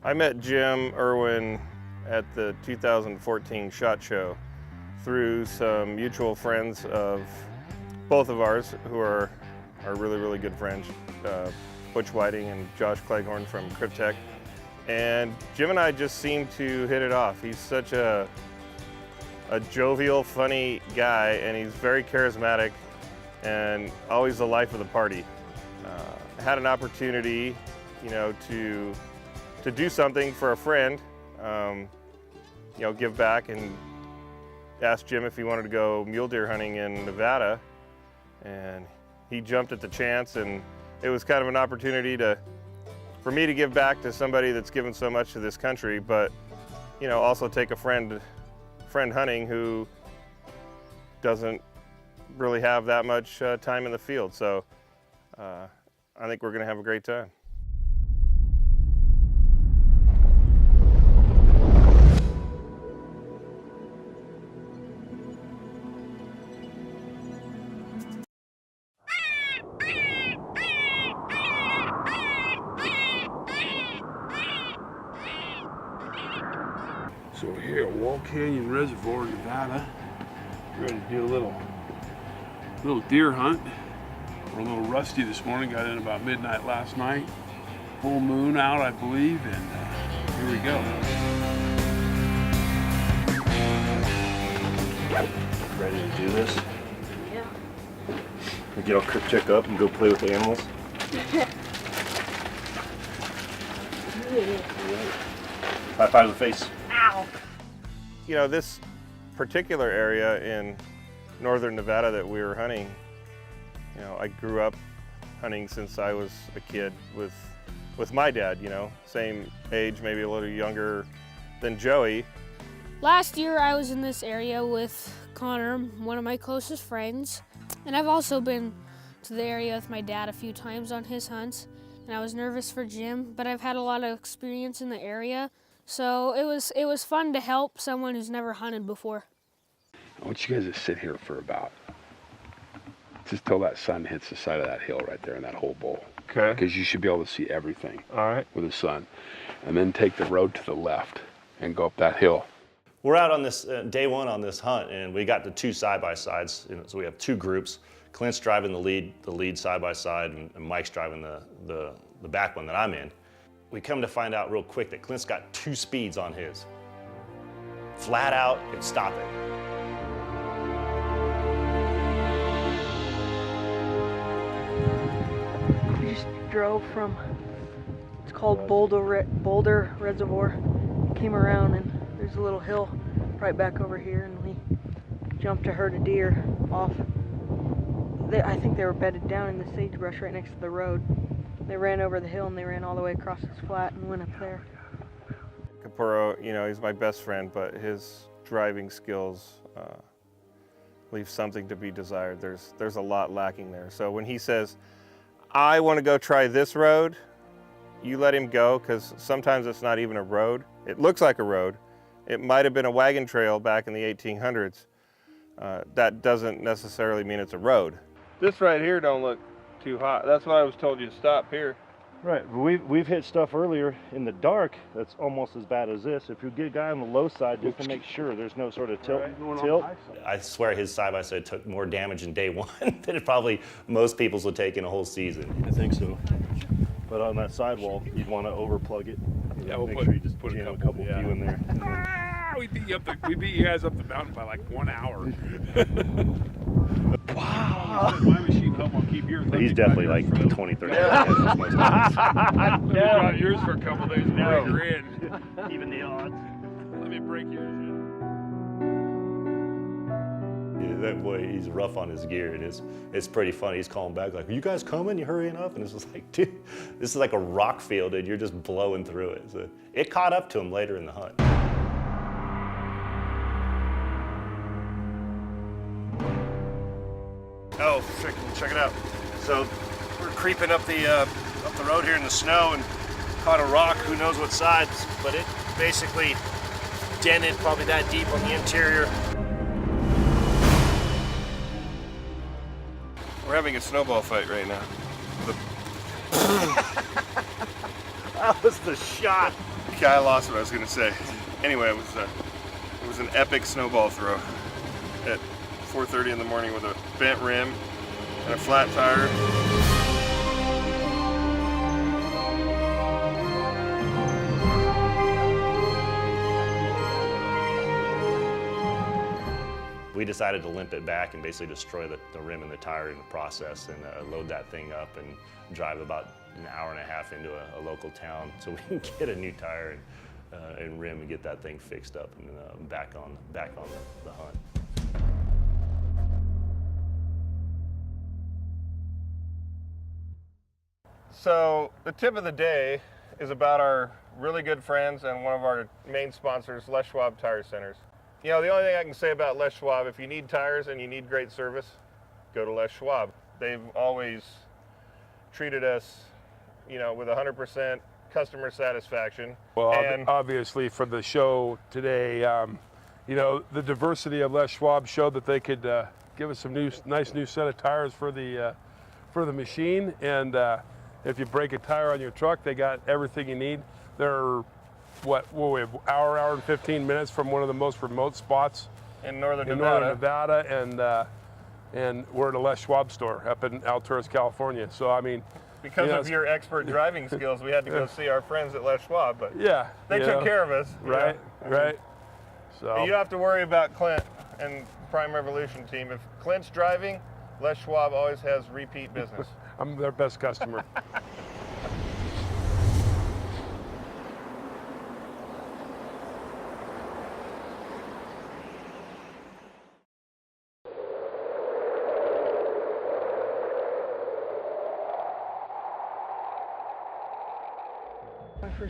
I met Jim Erwin at the 2014 SHOT Show through some mutual friends of both of ours who are really, really good friends, Butch Whiting and Josh Cleghorn from Cryptech. And Jim and I just seem to hit it off. He's such a jovial, funny guy, and he's very charismatic and always the life of the party. Had an opportunity, you know, to do something for a friend, you know, give back, and asked Jim if he wanted to go mule deer hunting in Nevada, and he jumped at the chance, and it was kind of an opportunity for me to give back to somebody that's given so much to this country, but you know, also take a friend hunting who doesn't really have that much time in the field. So I think we're going to have a great time. So we're here at Wall Canyon Reservoir, Nevada. Ready to do a little deer hunt. We're a little rusty this morning. Got in about midnight last night. Full moon out, I believe, and here we go. Ready to do this? Yeah. We get all Cryptech up and go play with the animals? High five to the face. Ow. You know, this particular area in northern Nevada that we were hunting, you know, I grew up hunting since I was a kid with my dad, you know, same age, maybe a little younger than Joey. Last year I was in this area with Connor, one of my closest friends, and I've also been to the area with my dad a few times on his hunts, and I was nervous for Jim, but I've had a lot of experience in the area, so it was fun to help someone who's never hunted before. I want you guys to sit here for about, just till that sun hits the side of that hill right there in that whole bowl. Okay. Because you should be able to see everything. All right. With the sun. And then take the road to the left and go up that hill. We're out on this day one on this hunt, and we got the two side-by-sides. You know, so we have two groups. Clint's driving the lead side-by-side, and Mike's driving the back one that I'm in. We come to find out real quick that Clint's got two speeds on his. Flat out and stop it. We just drove from, it's called Boulder Reservoir. Came around and there's a little hill right back over here, and we jumped a herd of deer off. I think they were bedded down in the sagebrush right next to the road. They ran over the hill and they ran all the way across this flat and went up there. Capurro, you know, he's my best friend, but his driving skills leave something to be desired. There's a lot lacking there. So when he says, I want to go try this road, you let him go, because sometimes it's not even a road. It looks like a road. It might have been a wagon trail back in the 1800s. That doesn't necessarily mean it's a road. This right here don't look too hot. That's why I was told you to stop here. Right, we've hit stuff earlier in the dark that's almost as bad as this. If you get a guy on the low side, just to make sure there's no sort of tilt. I swear his side-by-side took more damage in day one than it probably most people's would take in a whole season. I think so. But on that sidewall, you'd want to overplug it. Yeah, we'll make sure you just put a couple few in there. We beat you guys up the mountain by like 1 hour. Wow. My machine help will keep yours. He's definitely like 20, 30 most times. Yeah. Yours for a couple days and break her in. Even the odds. Let me break yours in. Yeah, that boy, he's rough on his gear, and it's pretty funny. He's calling back like, "Are you guys coming? You hurrying up?" And it's just like, dude, this is like a rock field, and you're just blowing through it. So it caught up to him later in the hunt. Oh, check it out. So we're creeping up the road here in the snow and caught a rock, who knows what side, but it basically dented probably that deep on the interior. We're having a snowball fight right now. That was the shot. Okay, I lost what I was gonna say. Anyway, it was an epic snowball throw at 4:30 in the morning with a bent rim and a flat tire. We decided to limp it back and basically destroy the rim and the tire in the process, and load that thing up and drive about an hour and a half into a local town so we can get a new tire and rim and get that thing fixed up and back on the hunt. So the tip of the day is about our really good friends and one of our main sponsors, Les Schwab Tire Centers. You know, the only thing I can say about Les Schwab, if you need tires and you need great service, go to Les Schwab. They've always treated us, you know, with 100% customer satisfaction. Well, and obviously for the show today, you know, the diversity of Les Schwab showed that they could give us some nice new set of tires for the machine. And if you break a tire on your truck, they got everything you need. They're we have hour and 15 minutes from one of the most remote spots in northern Nevada, and we're at a Les Schwab store up in Alturas, California. So I mean, because of your expert driving skills, we had to go see our friends at Les Schwab, but yeah, they took care of us. Right, right. So you don't have to worry about Clint and Prime Revolution team. If Clint's driving, Les Schwab always has repeat business. I'm their best customer.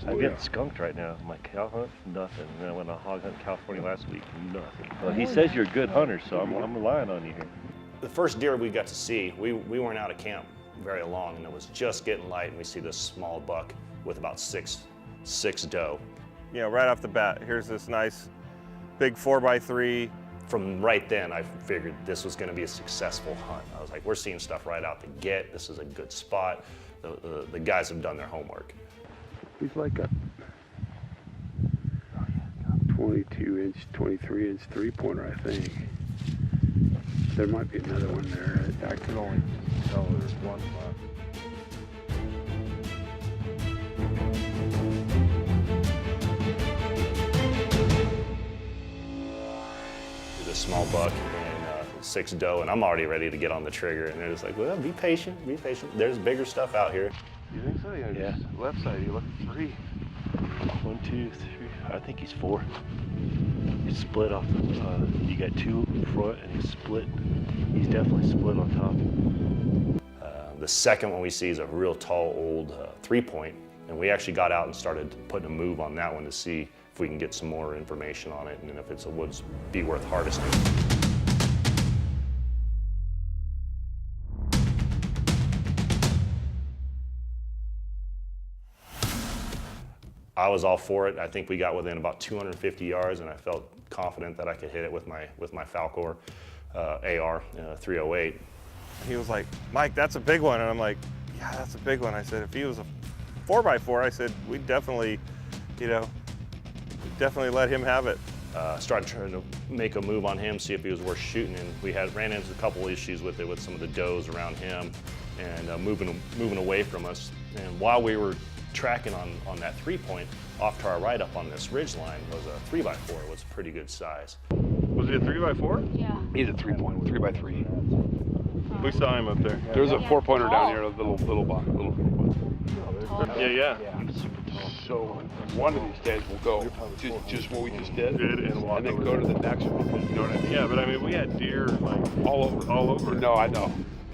I'm getting skunked right now. My cow hunt, nothing. And then I went on a hog hunt in California last week, nothing. Well, he says you're a good hunter, so I'm relying on you here. The first deer we got to see, we weren't out of camp very long, and it was just getting light, and we see this small buck with about six doe. You know, right off the bat, here's this nice big 4x3. From right then, I figured this was going to be a successful hunt. I was like, we're seeing stuff right out the gate. This is a good spot. The guys have done their homework. He's like a 22-inch, 23-inch three-pointer, I think. There might be another one there. I can only tell there's one buck. This small buck and 6 doe, and I'm already ready to get on the trigger. And they're just like, well, be patient, be patient. There's bigger stuff out here. You think so? Yeah. Left side, you look 3. 1, 2, 3. I think he's 4. He's split off. You got 2 in front, and he's split. He's definitely split on top. The second one we see is a real tall, old 3-point, and we actually got out and started putting a move on that one to see if we can get some more information on it, and if it's a woods be worth harvesting. I was all for it. I think we got within about 250 yards, and I felt confident that I could hit it with my Falcor AR 308. He was like, Mike, that's a big one. And I'm like, yeah, that's a big one. I said, if he was a 4x4, I said, we'd definitely, you know, definitely let him have it. Started trying to make a move on him, see if he was worth shooting, and we ran into a couple issues with it, with some of the does around him and moving away from us. And while we were tracking on that 3-point, off to our right up on this ridge line was a 3x4. It was a pretty good size. Was he a 3x4? Yeah. He's a 3-point, 3x3. We saw him up there. There's a 4-pointer down here, a little buck. Yeah. So one of these days we'll go just what we just did and then go to the next one. You know what I mean? Yeah, but I mean, we had deer like All over. No, I know.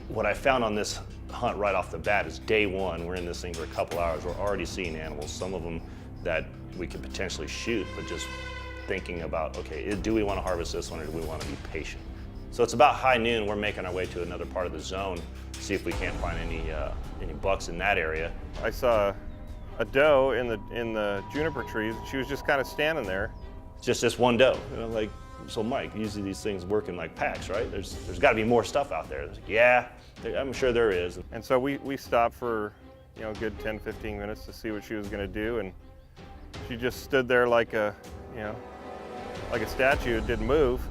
What I found on this hunt right off the bat is day one, we're in this thing for a couple hours, we're already seeing animals, some of them that we could potentially shoot, but just thinking about, okay, do we want to harvest this one or do we want to be patient? So it's about high noon, we're making our way to another part of the zone, see if we can't find any bucks in that area. I saw a doe in the juniper trees. She was just kind of standing there. Just this one doe. And I'm like, so Mike, usually these things work in like packs, right? There's got to be more stuff out there. Like, yeah, I'm sure there is. And so we stopped for, you know, a good 10, 15 minutes to see what she was going to do, and She just stood there like a, like a statue. It didn't move.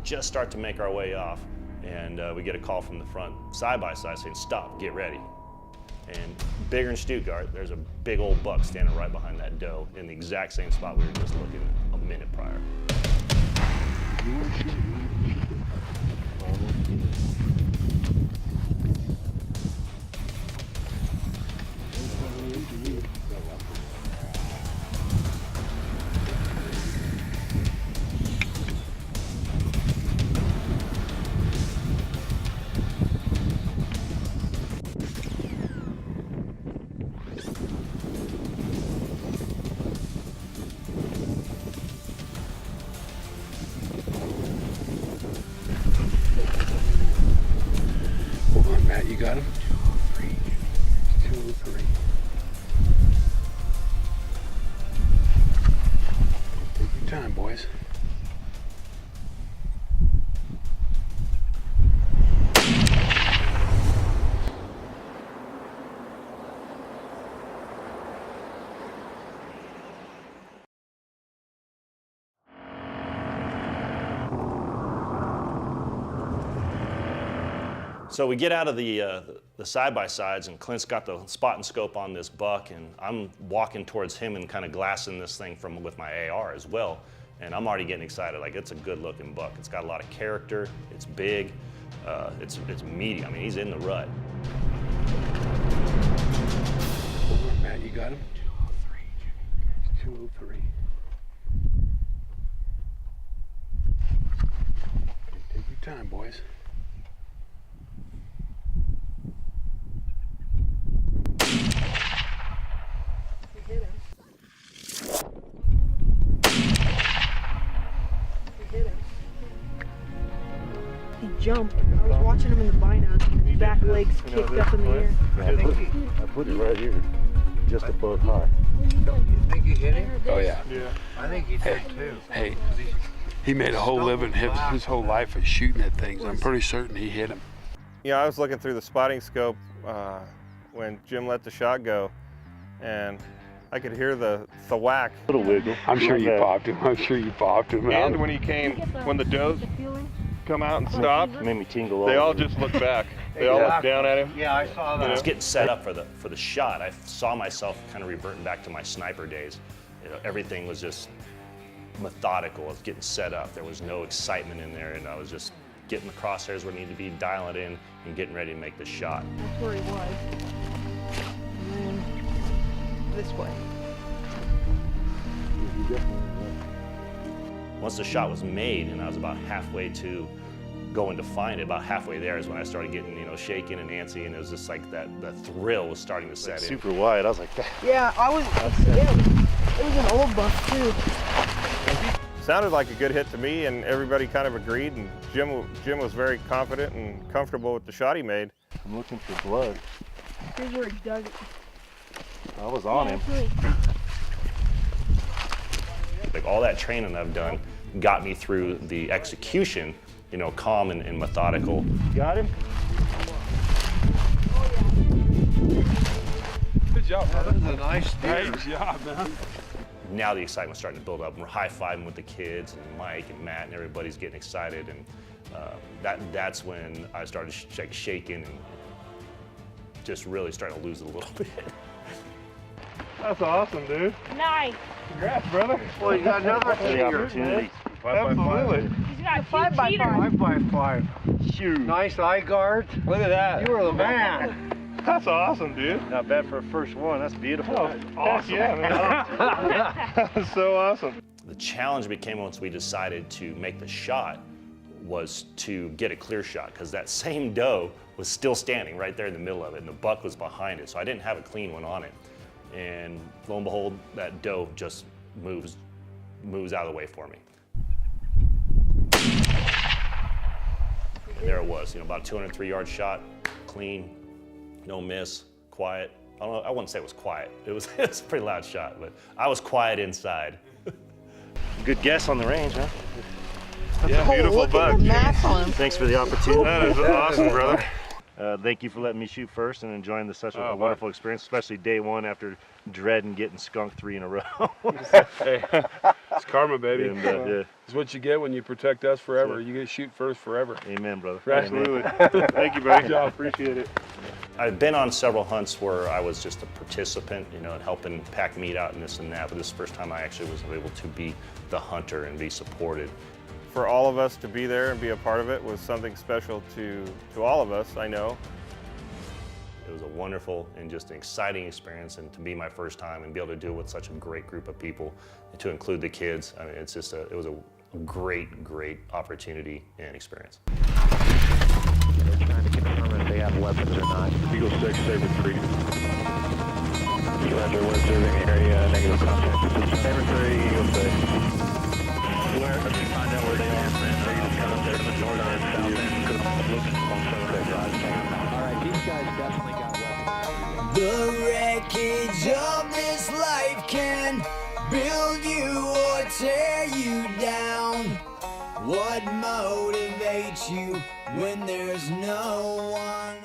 Just start to make our way off, and we get a call from the front side-by-side saying, stop, get ready. And bigger in Stuttgart, there's a big old buck standing right behind that doe in the exact same spot we were just looking a minute prior. You got him? 203. Take your time, boys. So we get out of the side-by-sides, and Clint's got the spot and scope on this buck, and I'm walking towards him and kind of glassing this thing with my AR as well. And I'm already getting excited. Like, it's a good-looking buck. It's got a lot of character. It's big. It's meaty. I mean, he's in the rut. Hold on, Matt. You got him? 203. 203. Take your time, boys. He jumped. I was watching him in the binos and his back legs kicked up in the air. I put it right here, just above high. You think he hit him? Oh, yeah. Yeah. I think he did too. Hey, he made a whole living, his whole life is shooting at things. I'm pretty certain he hit him. I was looking through the spotting scope when Jim let the shot go, and I could hear the whack. Little wiggle. I'm sure you popped him. I'm sure you popped him. And when he came, when the does come out and stop, Made me tingle. they all just looked back. They all looked down at him. Yeah, I saw I was that. getting set up for the shot. I saw myself kind of reverting back to my sniper days. Everything was just methodical. I was getting set up. There was no excitement in there, and I was just getting the crosshairs where it needed to be, dialing it in, and getting ready to make the shot. That's where he was. And then this way. Once the shot was made, and I was about halfway to going to find it, about halfway there is when I started getting, shaking and antsy, and it was just like that thrill was starting to set in. Super wide. I was like, Yeah, it was an old buck too. Sounded like a good hit to me, and everybody kind of agreed, and Jim was very confident and comfortable with the shot he made. I'm looking for blood. Here's where he dug it. I was on him. Like, all that training I've done got me through the execution, calm and methodical. Got him? Good job, brother. That was a nice deer. Great job, man. Now the excitement's starting to build up, and we're high-fiving with the kids, and Mike and Matt, and everybody's getting excited, and that's when I started shaking and just really starting to lose it a little bit. That's awesome, dude. Nice. Congrats, brother. Well, you got another The deer. opportunity. Absolutely. He's got 5x5. 5x5. Shoot. Nice eye guard. Look at that. You were the man. That's awesome, dude. Not bad for a first one. That's beautiful. Awesome. Yeah, man. That's so awesome. The challenge became, once we decided to make the shot, was to get a clear shot, because that same doe was still standing right there in the middle of it, and the buck was behind it, so I didn't have a clean one on it. And lo and behold, that doe just moves out of the way for me. And there it was, about a 203-yard shot, clean, no miss, quiet. I don't know, I wouldn't say it was quiet. It was a pretty loud shot, but I was quiet inside. Good guess on the range, huh? Yeah, beautiful Look at buck. the math on him. Thanks for the opportunity. That is awesome, brother. Thank you for letting me shoot first and enjoying such a Oh, wonderful experience, especially day one after dreading getting skunked 3 in a row. Hey, it's karma, baby. And, yeah. It's what you get when you protect us forever. You get to shoot first forever. Amen, brother. Absolutely. Thank you, buddy. Good job. Appreciate it. I've been on several hunts where I was just a participant, you know, and helping pack meat out and this and that, but this is the first time I actually was able to be the hunter and be supported. For all of us to be there and be a part of it was something special to all of us, I know. It was a wonderful and just an exciting experience, and to be my first time and be able to do it with such a great group of people, and to include the kids. I mean, it's just it was a great, great opportunity and experience. They're trying to confirm if they have weapons or not. Eagle 6, Saber 3. Roger, we're observing area, negative contact. Saber 3, Eagle 6. Where, if you find out where they are, negative contact, the north and south end, because I'm looking on some of their drives. All right, these guys definitely got weapons. The wreckage of this life can build you or tear you down. What motivates you when there's no one?